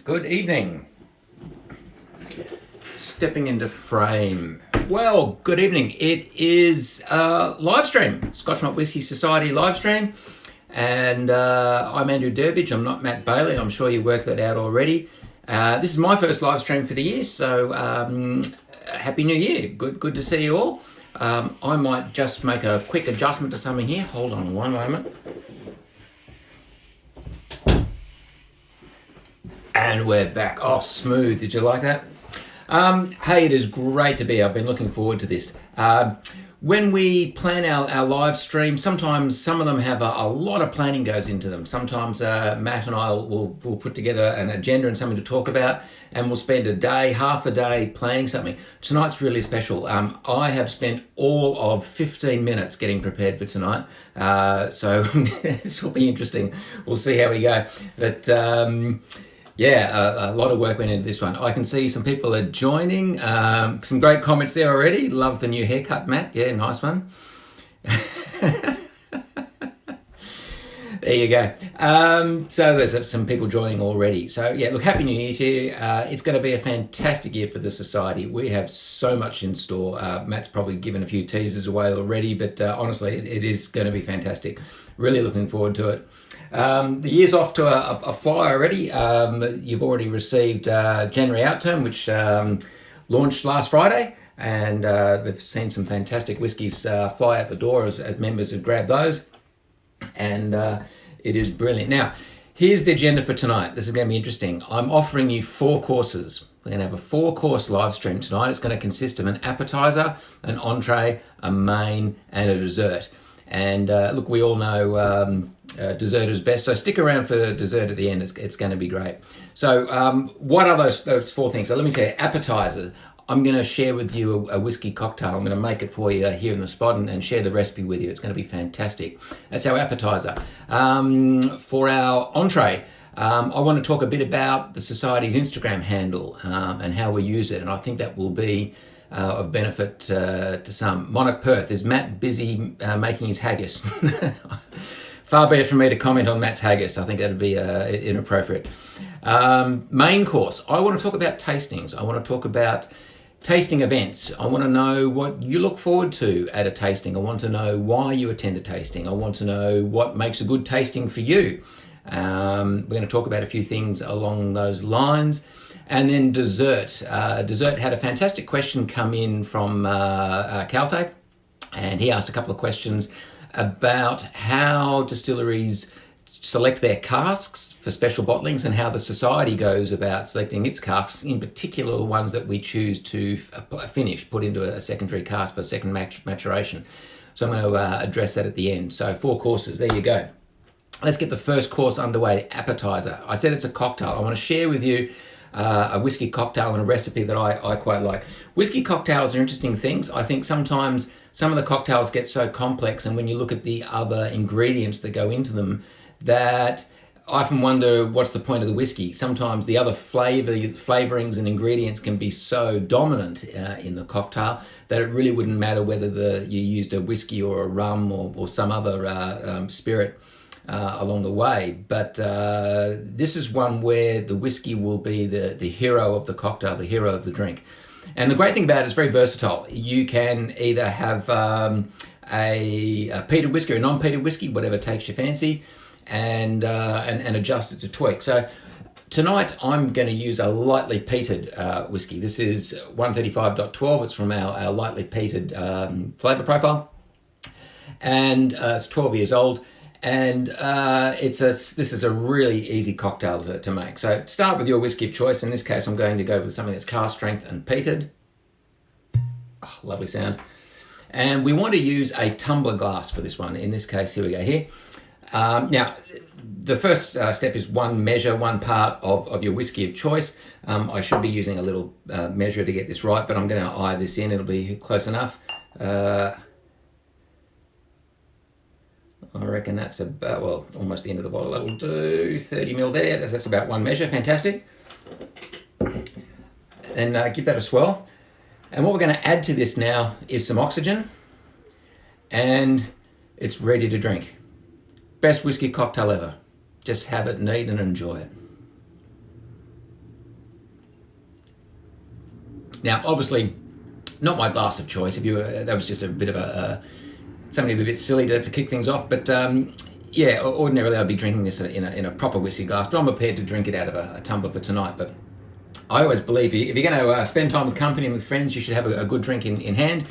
Good evening. Stepping into frame. Well, good evening. It is live stream, Scotch Malt Whisky Society live stream. And I'm Andrew Derbidge. I'm not Matt Bailey. I'm sure you worked that out already. This is my first live stream for the year, so Happy New Year. Good to see you all. I might just make a quick adjustment to something here. Hold on one moment. And we're back. Oh, smooth. Did you like that? Hey, it is great to be here. I've been looking forward to this. When we plan our live stream, sometimes some of them have a lot of planning goes into them. Sometimes Matt and I will put together an agenda and something to talk about, and we'll spend a day, half a day planning something. Tonight's really special. I have spent all of 15 minutes getting prepared for tonight, so this will be interesting. We'll see how we go. But yeah, a lot of work went into this one. I can see some people are joining. Some great comments there already. Love the new haircut, Matt. Yeah, nice one. There you go. So there's some people joining already. So yeah, look, Happy New Year to you. It's going to be a fantastic year for the Society. We have so much in store. Matt's probably given a few teasers away already, but honestly, it is going to be fantastic. Really looking forward to it. The year's off to a fly already. You've already received January Outturn, which launched last Friday, and we've seen some fantastic whiskies fly out the door as members have grabbed those, and it is brilliant. Now, here's the agenda for tonight. This is going to be interesting. I'm offering you 4 courses. We're going to have a 4-course live stream tonight. It's going to consist of an appetizer, an entree, a main, and a dessert. And look, we all know dessert is best, so stick around for dessert at the end. It's going to be great. So what are those 4 things? So let me tell you, appetizer. I'm going to share with you a whiskey cocktail. I'm going to make it for you here in the spot and share the recipe with you. It's going to be fantastic. That's our appetizer. For our entree, I want to talk a bit about the Society's Instagram handle and how we use it, and I think that will be of benefit to some. Monarch Perth, is Matt busy making his haggis? Far be it from me to comment on Matt's haggis. I think that would be inappropriate. Main course, I want to talk about tastings. I want to talk about tasting events. I want to know what you look forward to at a tasting. I want to know why you attend a tasting. I want to know what makes a good tasting for you. We're going to talk about a few things along those lines. And then dessert. Dessert had a fantastic question come in from Calte, and he asked a couple of questions about how distilleries select their casks for special bottlings and how the Society goes about selecting its casks, in particular the ones that we choose to finish, put into a secondary cask for second maturation. So I'm going to address that at the end. So 4 courses, there you go. Let's get the first course underway, appetizer. I said it's a cocktail. I want to share with you a whiskey cocktail and a recipe that I quite like. Whiskey cocktails are interesting things. I think sometimes some of the cocktails get so complex, and when you look at the other ingredients that go into them, that I often wonder what's the point of the whiskey. Sometimes the other flavorings and ingredients can be so dominant in the cocktail that it really wouldn't matter whether you used a whiskey or a rum or some other spirit along the way. But this is one where the whiskey will be the hero of the cocktail, the hero of the drink. And the great thing about it is very versatile. You can either have a peated whiskey or a non-peated whiskey, whatever takes your fancy, and adjust it to tweak. So tonight I'm going to use a lightly peated whiskey. This is 135.12. It's from our lightly peated flavour profile, and it's 12 years old. And this is a really easy cocktail to make. So start with your whiskey of choice. In this case, I'm going to go with something that's cask strength and peated. Oh, lovely sound. And we want to use a tumbler glass for this one. In this case, here we go here. Now, the first step is one part of your whiskey of choice. I should be using a little measure to get this right, but I'm going to eye this in. It'll be close enough. I reckon that's about, well, almost the end of the bottle. That'll do 30 ml there. That's about one measure. Fantastic. And give that a swirl. And what we're going to add to this now is some oxygen, and it's ready to drink. Best whiskey cocktail ever. Just have it neat and enjoy it. Now, obviously, not my glass of choice. If you were, that was just a bit of something a bit silly to kick things off. But yeah, ordinarily I'd be drinking this in a proper whiskey glass, but I'm prepared to drink it out of a tumbler for tonight. But I always believe if you're going to spend time with company and with friends, you should have a good drink in hand.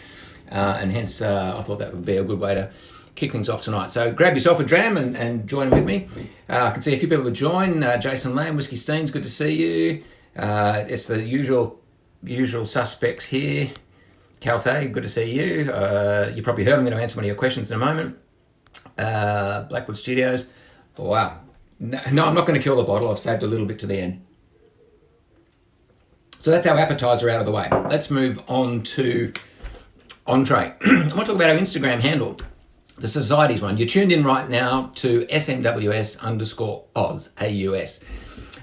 And hence, I thought that would be a good way to kick things off tonight. So grab yourself a dram and join with me. I can see a few people have joined. Jason Lamb, Whiskey Steens, good to see you. It's the usual suspects here. Calte, good to see you. You probably heard I'm going to answer one of your questions in a moment. Blackwood Studios. Oh, wow. No, I'm not going to kill the bottle. I've saved a little bit to the end. So that's our appetizer out of the way. Let's move on to entree. I want to talk about our Instagram handle, the Society's one. You're tuned in right now to SMWS_Oz, AUS.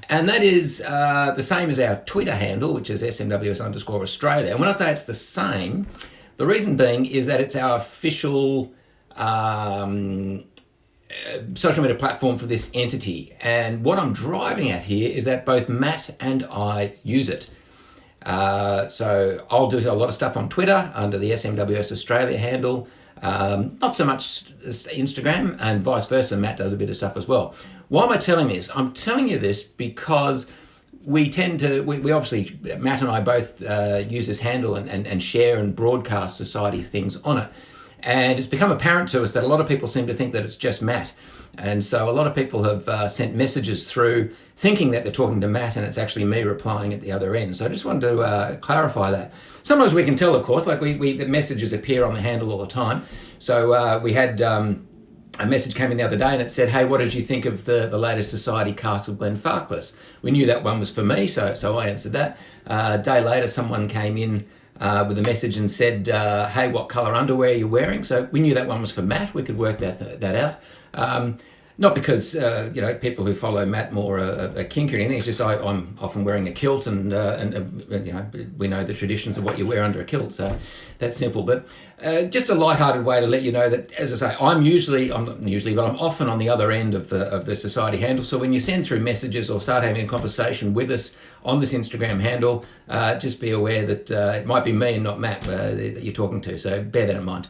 And that is the same as our Twitter handle, which is SMWS_Australia. And when I say it's the same, the reason being is that it's our official social media platform for this entity. And what I'm driving at here is that both Matt and I use it. So I'll do a lot of stuff on Twitter under the SMWS Australia handle, not so much as Instagram, and vice versa. Matt does a bit of stuff as well. Why am I telling this? I'm telling you this because we obviously, Matt and I both use this handle and share and broadcast Society things on it. And it's become apparent to us that a lot of people seem to think that it's just Matt. And so a lot of people have sent messages through thinking that they're talking to Matt, and it's actually me replying at the other end. So I just wanted to clarify that. Sometimes we can tell, of course, like the messages appear on the handle all the time. So we had a message came in the other day and it said, hey, what did you think of the latest Society Castle Glenfarclas? We knew that one was for me, so I answered that. A day later, someone came in with a message and said, hey, what colour underwear are you wearing? So we knew that one was for Matt. We could work that out. Not because, people who follow Matt more are kinky or anything. It's just I'm often wearing a kilt and we know the traditions of what you wear under a kilt. So that's simple. But just a lighthearted way to let you know that, as I say, I'm often on the other end of the Society handle. So when you send through messages or start having a conversation with us on this Instagram handle, just be aware that it might be me and not Matt that you're talking to. So bear that in mind.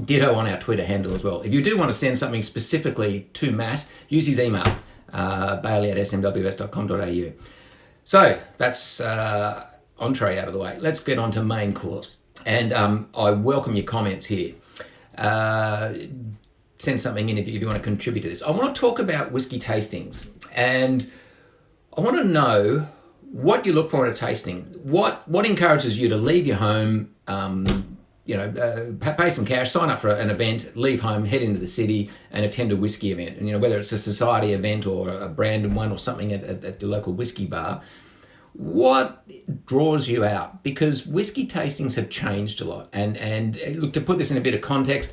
Ditto on our Twitter handle as well. If you do want to send something specifically to Matt, use his email, bailey@smws.com.au. So that's entree out of the way. Let's get on to main course. And I welcome your comments here. Send something in if you want to contribute to this. I want to talk about whiskey tastings, and I want to know what you look for in a tasting. What encourages you to leave your home, pay some cash, sign up for an event, leave home, head into the city and attend a whiskey event. And, whether it's a Society event or a branded one or something at the local whiskey bar, what draws you out? Because whiskey tastings have changed a lot. And look, to put this in a bit of context,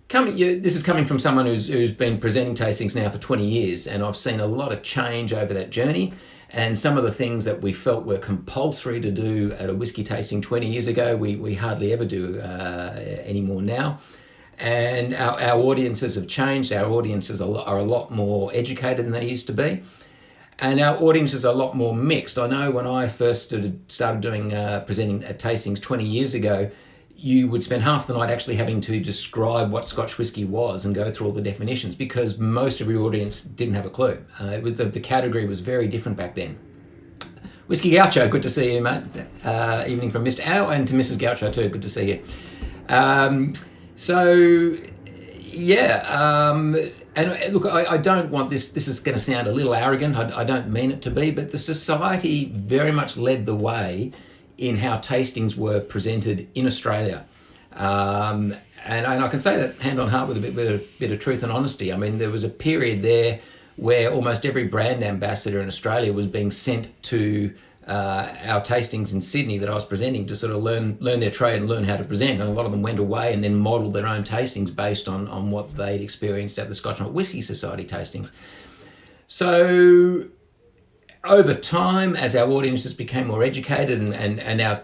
this is coming from someone who's been presenting tastings now for 20 years, and I've seen a lot of change over that journey. And some of the things that we felt were compulsory to do at a whiskey tasting 20 years ago, we hardly ever do anymore now. And our audiences have changed. Our audiences are a lot more educated than they used to be. And our audiences are a lot more mixed. I know when I first started doing presenting at tastings 20 years ago, you would spend half the night actually having to describe what Scotch whisky was and go through all the definitions, because most of your audience didn't have a clue. The category was very different back then. Whiskey Gaucho, good to see you, mate. Evening from Mr. Ow, and to Mrs. Gaucho too, good to see you. And look, I don't want this is going to sound a little arrogant, I don't mean it to be, but the Society very much led the way in how tastings were presented in Australia. And I can say that hand on heart with a bit of truth and honesty. I mean, there was a period there where almost every brand ambassador in Australia was being sent to our tastings in Sydney that I was presenting to sort of learn their trade and learn how to present. And a lot of them went away and then modelled their own tastings based on what they'd experienced at the Scotch Malt Whisky Society tastings. So over time, as our audiences became more educated and our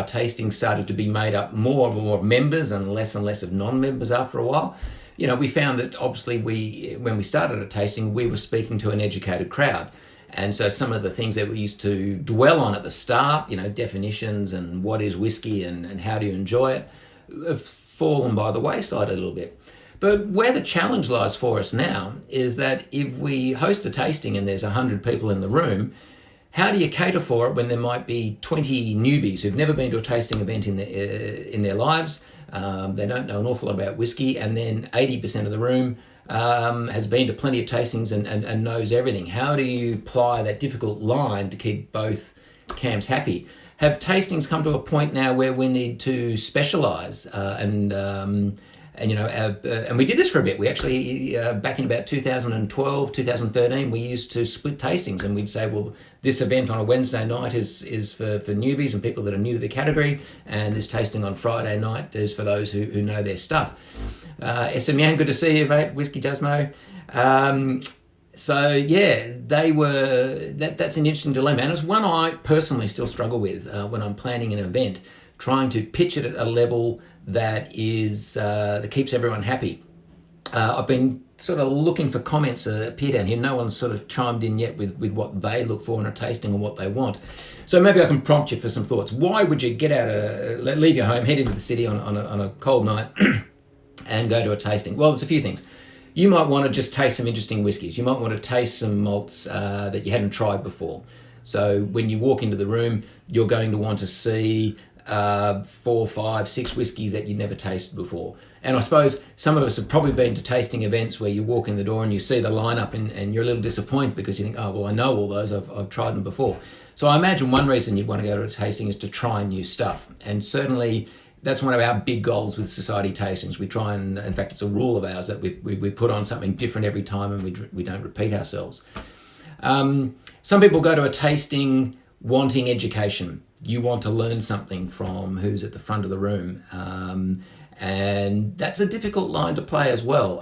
tastings started to be made up more and more of members and less of non-members after a while, we found that obviously when we started a tasting, we were speaking to an educated crowd. And so some of the things that we used to dwell on at the start, definitions and what is whiskey and how do you enjoy it, have fallen by the wayside a little bit. But where the challenge lies for us now is that if we host a tasting and there's 100 people in the room, how do you cater for it when there might be 20 newbies who've never been to a tasting event in their lives? They don't know an awful lot about whiskey, and then 80% of the room has been to plenty of tastings and knows everything. How do you apply that difficult line to keep both camps happy? Have tastings come to a point now where we need to specialise and we did this for a bit. We actually, back in about 2012, 2013, we used to split tastings, and we'd say, well, this event on a Wednesday night is for newbies and people that are new to the category, and this tasting on Friday night is for those who know their stuff. SMWS, good to see you, mate. Whiskey Jasmo. So yeah, that's an interesting dilemma, and it's one I personally still struggle with when I'm planning an event, trying to pitch it at a level that keeps everyone happy. I've been sort of looking for comments appear down here. No one's sort of chimed in yet with what they look for in a tasting and what they want. So maybe I can prompt you for some thoughts. Why would you leave your home, head into the city on a cold night and go to a tasting? Well, there's a few things. You might want to just taste some interesting whiskies. You might want to taste some malts that you hadn't tried before. So when you walk into the room, you're going to want to see 4, 5, 6 whiskies that you'd never tasted before. And I suppose some of us have probably been to tasting events where you walk in the door and you see the lineup and you're a little disappointed because you think, oh, well, I know all those, I've tried them before. So I imagine one reason you'd want to go to a tasting is to try new stuff. And certainly that's one of our big goals with society tastings. We try and, in fact, it's a rule of ours that we put on something different every time and we don't repeat ourselves. Some people go to a tasting wanting education. You want to learn something from who's at the front of the room. And that's a difficult line to play as well.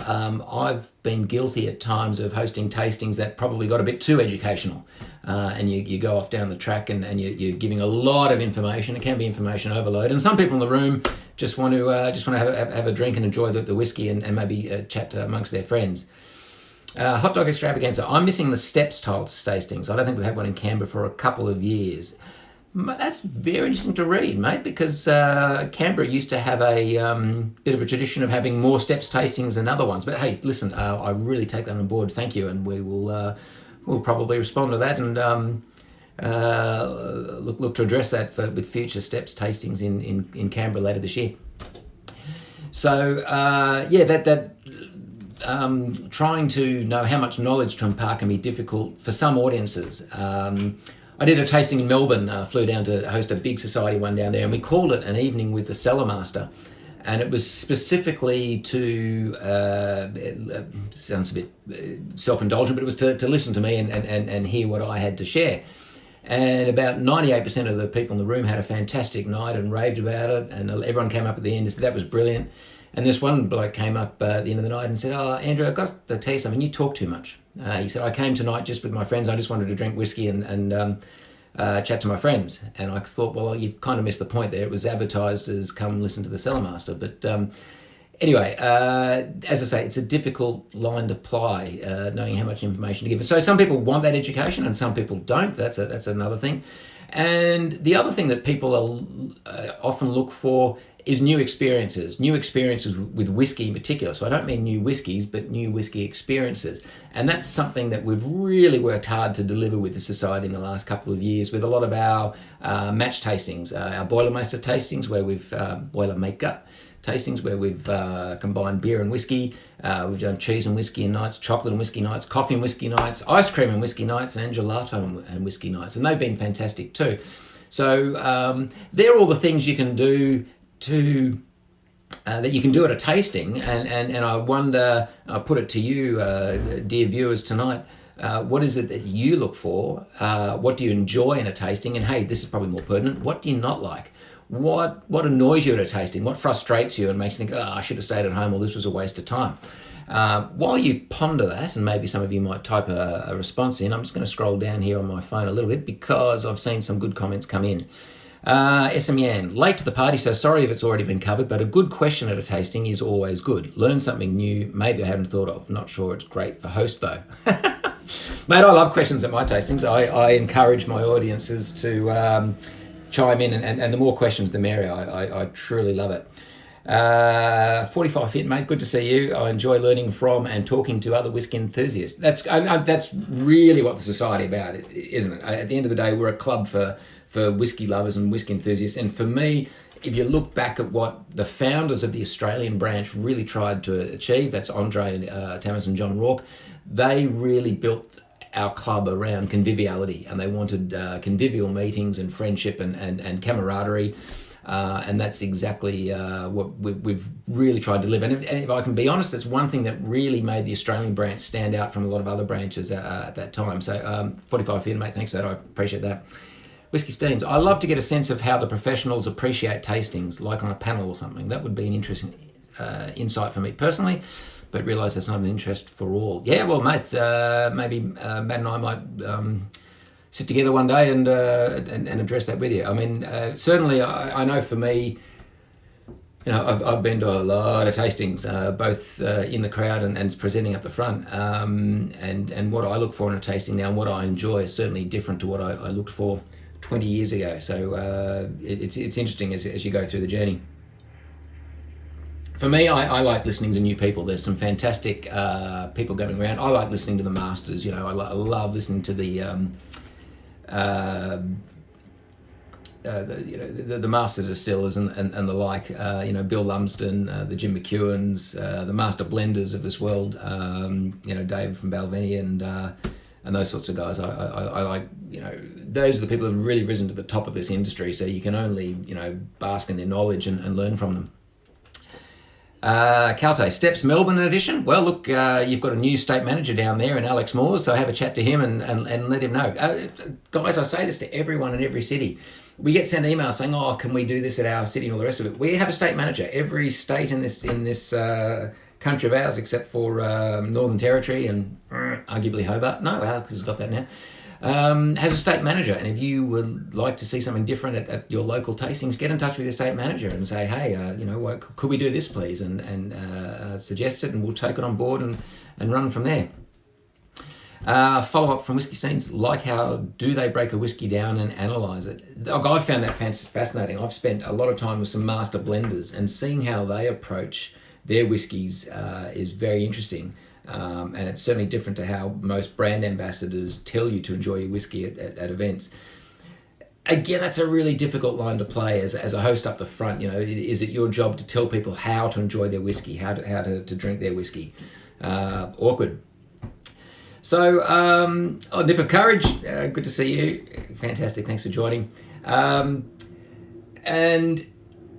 I've been guilty at times of hosting tastings that probably got a bit too educational. And you go off down the track and you're giving a lot of information. It can be information overload. And some people in the room just want to have a drink and enjoy the whiskey and maybe chat amongst their friends. Hot dog extravaganza. I'm missing the steps style tastings. I don't think we've had one in Canberra for a couple of years. That's very interesting to read, mate, because Canberra used to have a bit of a tradition of having more steps tastings than other ones. But hey, listen, I really take that on board. Thank you, and we will we'll probably respond to that and look to address that with future steps tastings in Canberra later this year. So trying to know how much knowledge to impart can be difficult for some audiences. I did a tasting in Melbourne, flew down to host a big society one down there, and we called it an evening with the cellar master. And it was specifically to, it sounds a bit self-indulgent, but it was to listen to me and hear what I had to share. And about 98% of the people in the room had a fantastic night and raved about it, and everyone came up at the end and said that was brilliant. And this one bloke came up at the end of the night and said, "Oh, Andrew, I've got to tell you something, you talk too much." He said, "I came tonight just with my friends, I just wanted to drink whiskey and chat to my friends." And I thought, well, you've kind of missed the point there. It was advertised as come listen to the cellar master. But anyway, as I say, it's a difficult line to apply, knowing how much information to give. So some people want that education and some people don't. That's another thing. And the other thing that people often look for is new experiences with whiskey in particular. So I don't mean new whiskies, but new whiskey experiences. And that's something that we've really worked hard to deliver with the society in the last couple of years with a lot of our match tastings, our Boilermaker tastings where we've, Boilermaker tastings where we've combined beer and whiskey. We've done cheese and whiskey nights, chocolate and whiskey nights, coffee and whiskey nights, ice cream and whiskey nights, and gelato and whiskey nights. And they've been fantastic too. So they're all the things you can do that you can do at a tasting, and I wonder, I put it to you, dear viewers tonight, what is it that you look for? What do you enjoy in a tasting? And hey, this is probably more pertinent. What do you not like? What annoys you at a tasting? What frustrates you and makes you think, oh, I should have stayed at home, or this was a waste of time? While you ponder that, and maybe some of you might type a response in, I'm just going to scroll down here on my phone a little bit because I've seen some good comments come in. SMWS, late to the party, so sorry if it's already been covered, but a good question at a tasting is always good. Learn something new, maybe I haven't thought of. Not sure it's great for host though. Mate, I love questions at my tastings. I encourage my audiences to chime in, and the more questions, the merrier. I truly love it. 45 Fit, mate, good to see you. I enjoy learning from and talking to other whisky enthusiasts. That's really what the society about, isn't it? At the end of the day, we're a club for whisky lovers and whisky enthusiasts. And for me, if you look back at what the founders of the Australian branch really tried to achieve, that's Andre Tamas and John Rourke, they really built our club around conviviality, and they wanted convivial meetings and friendship and camaraderie. And that's exactly what we've really tried to live. And if I can be honest, it's one thing that really made the Australian branch stand out from a lot of other branches at that time. So 45 Fit, mate, thanks for that. I appreciate that. Whiskey Steens, I love to get a sense of how the professionals appreciate tastings, like on a panel or something. That would be an interesting insight for me personally, but realise that's not an interest for all. Yeah, well, mate, maybe Matt and I might sit together one day and address that with you. I mean, certainly I know for me, you know, I've been to a lot of tastings, both in the crowd and presenting up the front. And what I look for in a tasting now and what I enjoy is certainly different to what I looked for 20 years ago. So it's interesting as you go through the journey. For me, I like listening to new people. There's some fantastic people going around. I like listening to the masters. You know, I love listening to the master distillers and the like. You know, Bill Lumsden, the Jim McEwens, the master blenders of this world. You know, Dave from Balvenie and those sorts of guys. I like, you know, those are the people who have really risen to the top of this industry. So you can only, you know, bask in their knowledge and learn from them. Calte, Steps Melbourne edition. Well, look, you've got a new state manager down there in Alex Moores, so have a chat to him and let him know. Guys, I say this to everyone in every city. We get sent emails saying, "Oh, can we do this at our city?" and all the rest of it. We have a state manager. Every state in this country of ours, except for Northern Territory and arguably Hobart. No, Alex has got that now. Has a state manager, and if you would like to see something different at your local tastings, get in touch with your state manager and say, hey, you know, could we do this please, and suggest it, and we'll take it on board and run from there. Follow up from Whiskey Scenes, like how do they break a whiskey down and analyse it? I found that fascinating. I've spent a lot of time with some master blenders, and seeing how they approach their whiskies is very interesting. And it's certainly different to how most brand ambassadors tell you to enjoy your whiskey at events. Again, that's a really difficult line to play as a host up the front. You know, is it your job to tell people how to enjoy their whiskey, how to drink their whiskey? Awkward. So, Nip of Courage, good to see you. Fantastic, thanks for joining. And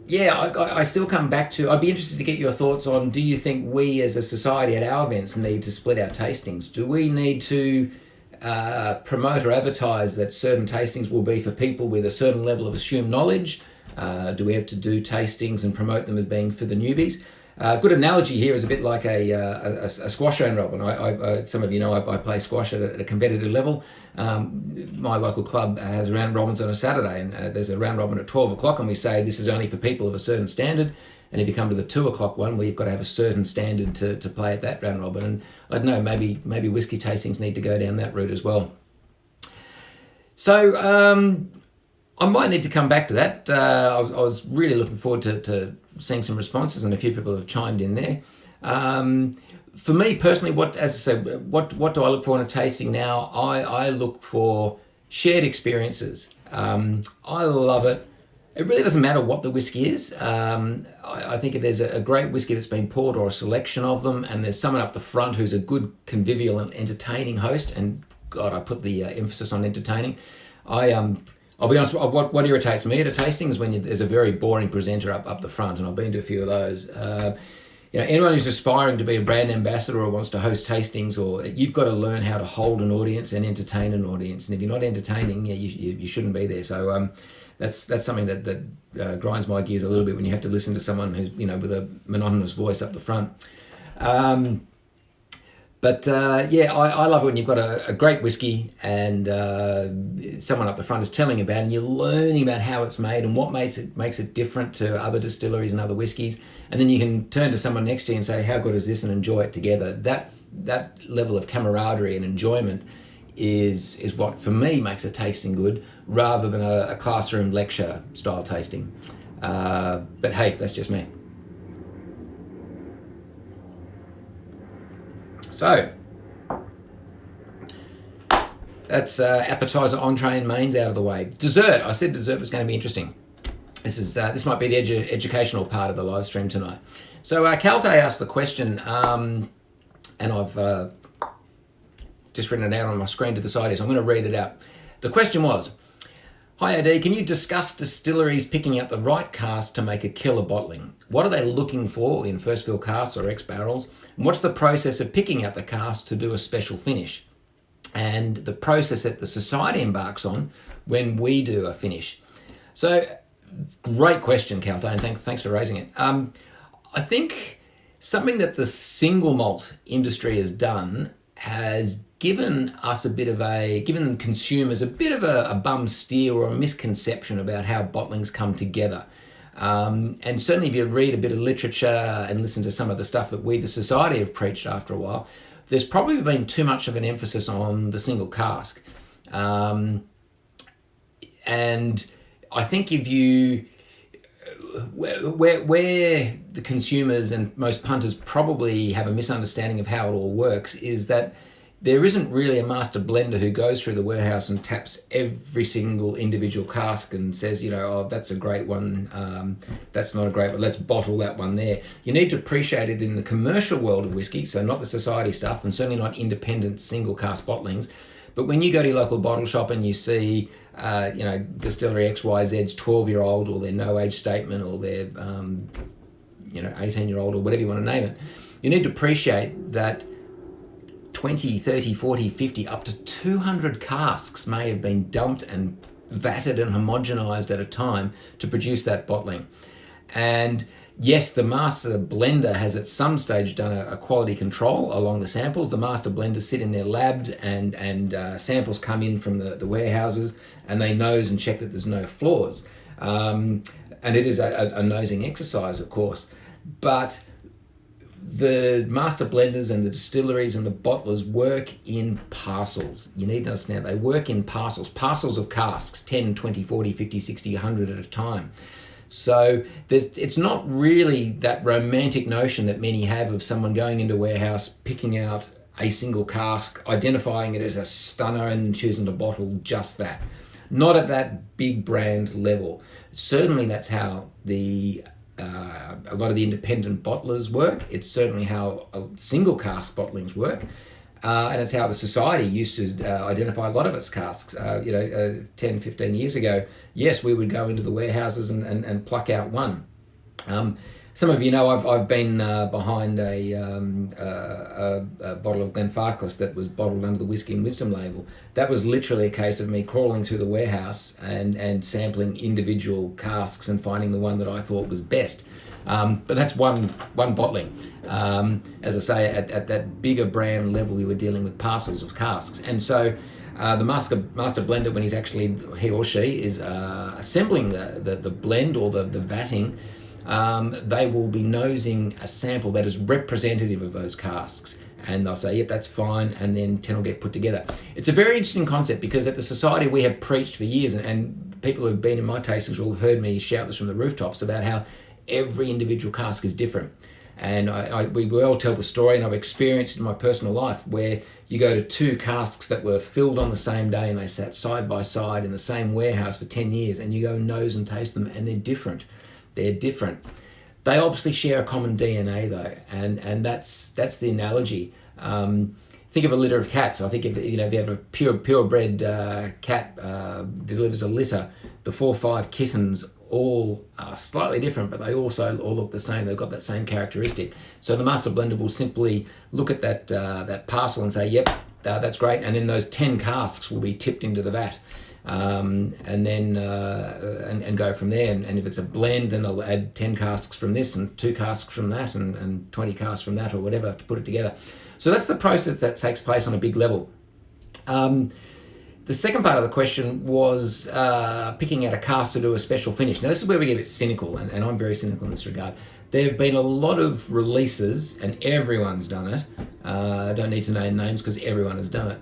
yeah, I still come back to, I'd be interested to get your thoughts on, do you think we as a society at our events need to split our tastings? Do we need to promote or advertise that certain tastings will be for people with a certain level of assumed knowledge? Do we have to do tastings and promote them as being for the newbies? Good analogy here is a bit like a squash round robin. Some of you know I play squash at a competitive level. My local club has round robins on a Saturday, and there's a round robin at 12 o'clock, and we say this is only for people of a certain standard. And if you come to the 2 o'clock one, well, you've got to have a certain standard to play at that round robin. And I don't know, maybe whiskey tastings need to go down that route as well. So I might need to come back to that. I was really looking forward to seeing some responses, and a few people have chimed in there. For me personally, what do I look for in a tasting now? I look for shared experiences. I love it. It really doesn't matter what the whiskey is. I think if there's a great whiskey that's been poured, or a selection of them, and there's someone up the front who's a good, convivial and entertaining host, and God, I put the emphasis on entertaining. I'll be honest, what irritates me at a tasting is when there's a very boring presenter up the front, and I've been to a few of those. You know, anyone who's aspiring to be a brand ambassador or wants to host tastings, or you've got to learn how to hold an audience and entertain an audience. And if you're not entertaining, you shouldn't be there. So that's something that grinds my gears a little bit when you have to listen to someone who's, you know, with a monotonous voice up the front. But I love it when you've got a great whiskey and someone up the front is telling about it, and you're learning about how it's made and what makes it different to other distilleries and other whiskies. And then you can turn to someone next to you and say, how good is this, and enjoy it together. That level of camaraderie and enjoyment is what for me makes a tasting good, rather than a classroom lecture style tasting. But hey, that's just me. So that's appetizer, entree, and mains out of the way. Dessert. I said dessert was going to be interesting. This might be the educational part of the live stream tonight. So Calte asked the question, and I've just written it out on my screen to the side here, so I'm going to read it out. The question was, "Hi AD, can you discuss distilleries picking out the right cask to make a killer bottling? What are they looking for in first fill casks or ex-barrels? And what's the process of picking out the cask to do a special finish? And the process that the society embarks on when we do a finish?" So, great question, Calte, and thanks for raising it. I think something that the single malt industry has done has given consumers a bit of a bum steer or a misconception about how bottlings come together. And certainly if you read a bit of literature and listen to some of the stuff that we, the society, have preached after a while, there's probably been too much of an emphasis on the single cask. And I think if you, where the consumers and most punters probably have a misunderstanding of how it all works, is that there isn't really a master blender who goes through the warehouse and taps every single individual cask and says, oh, that's a great one, that's not a great one, let's bottle that one there. You need to appreciate it in the commercial world of whiskey, so not the society stuff, and certainly not independent single cask bottlings. But when you go to your local bottle shop and you see, Distillery XYZ's 12-year-old or their no age statement or their, 18-year-old or whatever you want to name it, you need to appreciate that 20, 30, 40, 50, up to 200 casks may have been dumped and vatted and homogenized at a time to produce that bottling. And yes, the master blender has at some stage done a quality control along the samples. The master blenders sit in their lab and samples come in from the warehouses and they nose and check that there's no flaws. And it is a nosing exercise, of course. But the master blenders and the distilleries and the bottlers work in parcels. You need to understand, they work in parcels of casks, 10, 20, 40, 50, 60, 100 at a time. So it's not really that romantic notion that many have of someone going into a warehouse, picking out a single cask, identifying it as a stunner and choosing to bottle just that. Not at that big brand level. Certainly that's how a lot of the independent bottlers work. It's certainly how single cask bottlings work. And it's how the society used to identify a lot of its casks. 10, 15 years ago, yes, we would go into the warehouses and pluck out one. Some of you know I've been behind a bottle of Glenfarclas that was bottled under the Whisky and Wisdom label. That was literally a case of me crawling through the warehouse and sampling individual casks and finding the one that I thought was best. But that's one bottling. As I say, at that bigger brand level, we were dealing with parcels of casks. And so the master blender, when he or she is assembling the blend or the vatting, they will be nosing a sample that is representative of those casks. And they'll say, yep, that's fine, and then 10 will get put together. It's a very interesting concept because at the Society we have preached for years, and people who've been in my tastings will have heard me shout this from the rooftops about how every individual cask is different. And we all tell the story, and I've experienced it in my personal life, where you go to two casks that were filled on the same day and they sat side by side in the same warehouse for 10 years, and you go nose and taste them, and they're different. They're different. They obviously share a common DNA though, and that's the analogy. Think of a litter of cats. I think if you have a purebred cat delivers a litter, the 4 or 5 kittens all are slightly different, but they also all look the same. They've got that same characteristic. So the master blender will simply look at that parcel and say, yep, that's great, and then those 10 casks will be tipped into the vat. And then and go from there. And if it's a blend, then they'll add 10 casks from this and 2 casks from that and 20 casks from that or whatever to put it together. So that's the process that takes place on a big level. The second part of the question was picking out a cask to do a special finish. Now this is where we get a bit cynical, and I'm very cynical in this regard. There have been a lot of releases, and everyone's done it. I don't need to name names because everyone has done it.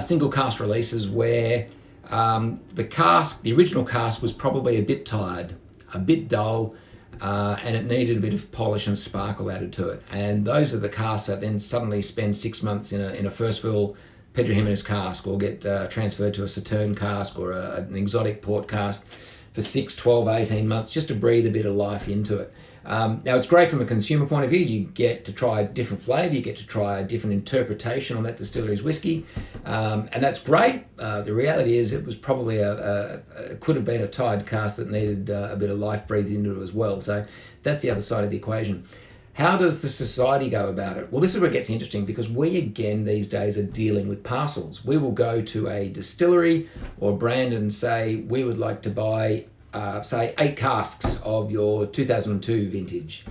single cask releases where the original cask was probably a bit tired, a bit dull, and it needed a bit of polish and sparkle added to it. And those are the casks that then suddenly spend 6 months in a first fill Pedro Jimenez cask, or get transferred to a Sauterne cask or an exotic port cask for 6, 12, 18 months, just to breathe a bit of life into it. Now, it's great from a consumer point of view. You get to try a different flavour, you get to try a different interpretation on that distillery's whiskey, and that's great. The reality is it was probably could have been a tired cask that needed a bit of life breathed into it as well. So that's the other side of the equation. How does the society go about it? Well, this is where it gets interesting, because we, again, these days are dealing with parcels. We will go to a distillery or brand and say, we would like to buy, say, 8 casks of your 2002 vintage.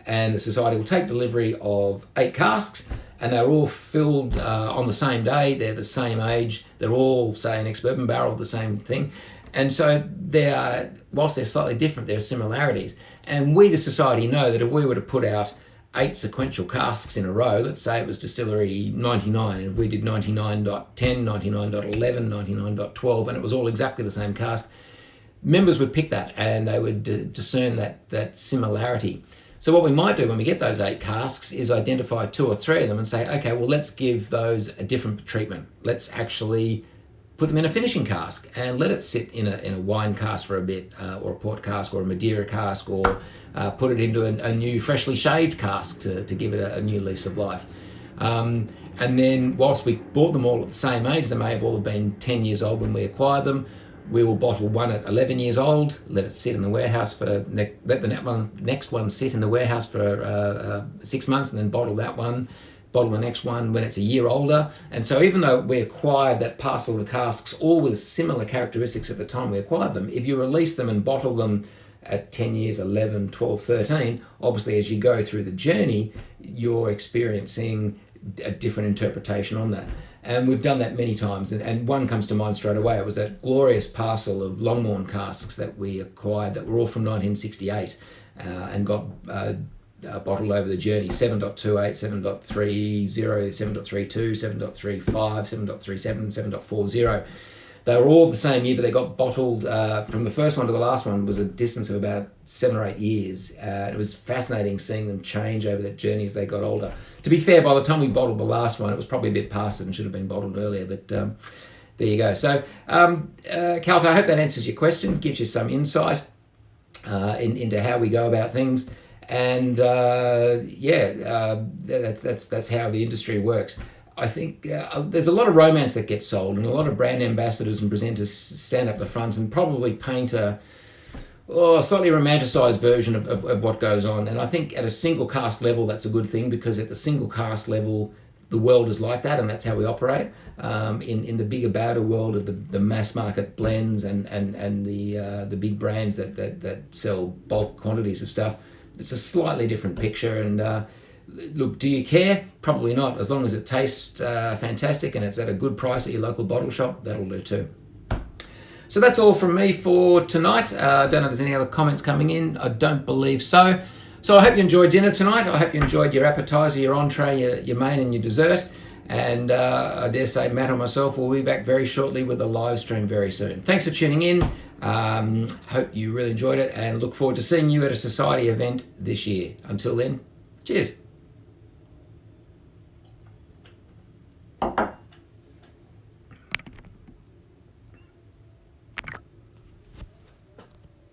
And the society will take delivery of 8 casks, and they're all filled on the same day. They're the same age. They're all, say, an ex-bourbon barrel of the same thing. And so whilst they're slightly different, there are similarities. And we, the society, know that if we were to put out 8 sequential casks in a row, let's say it was distillery 99, and if we did 99.10, 99.11, 99.12, and it was all exactly the same cask, members would pick that and they would discern that similarity. So what we might do when we get those 8 casks is identify 2 or 3 of them and say, okay, well, let's give those a different treatment. Let's actually put them in a finishing cask and let it sit in a wine cask for a bit, or a port cask or a Madeira cask, or put it into a new freshly shaved cask to give it a new lease of life. And then whilst we bought them all at the same age, they may have all been 10 years old when we acquired them, we will bottle one at 11 years old, let it sit in the warehouse let the next one sit in the warehouse for 6 months, and then bottle the next one when it's a year older. And so even though we acquired that parcel of casks all with similar characteristics at the time we acquired them, if you release them and bottle them at 10 years, 11, 12, 13, obviously as you go through the journey, you're experiencing a different interpretation on that. And we've done that many times, and one comes to mind straight away. It was that glorious parcel of Longmorn casks that we acquired that were all from 1968 and got bottled over the journey: 7.28, 7.30, 7.32, 7.35, 7.37, 7.40. They were all the same year, but they got bottled from the first one to the last one was a distance of about 7 or 8 years. It was fascinating seeing them change over that journey as they got older. To be fair, by the time we bottled the last one, it was probably a bit past it and should have been bottled earlier, but there you go. So, Carlton, I hope that answers your question, gives you some insight into how we go about things. And that's how the industry works. I think there's a lot of romance that gets sold, and a lot of brand ambassadors and presenters stand up the front and probably paint a slightly romanticised version of what goes on. And I think at a single cask level, that's a good thing, because at the single cask level, the world is like that, and that's how we operate. In the bigger, badder world of the mass market blends and the big brands that sell bulk quantities of stuff, it's a slightly different picture. And look, do you care? Probably not. As long as it tastes fantastic and it's at a good price at your local bottle shop, that'll do too. So that's all from me for tonight. I don't know if there's any other comments coming in. I don't believe so. So I hope you enjoyed dinner tonight. I hope you enjoyed your appetizer, your entree, your main and your dessert. And I dare say Matt or myself will be back very shortly with a live stream very soon. Thanks for tuning in. Hope you really enjoyed it, and look forward to seeing you at a society event this year. Until then, cheers.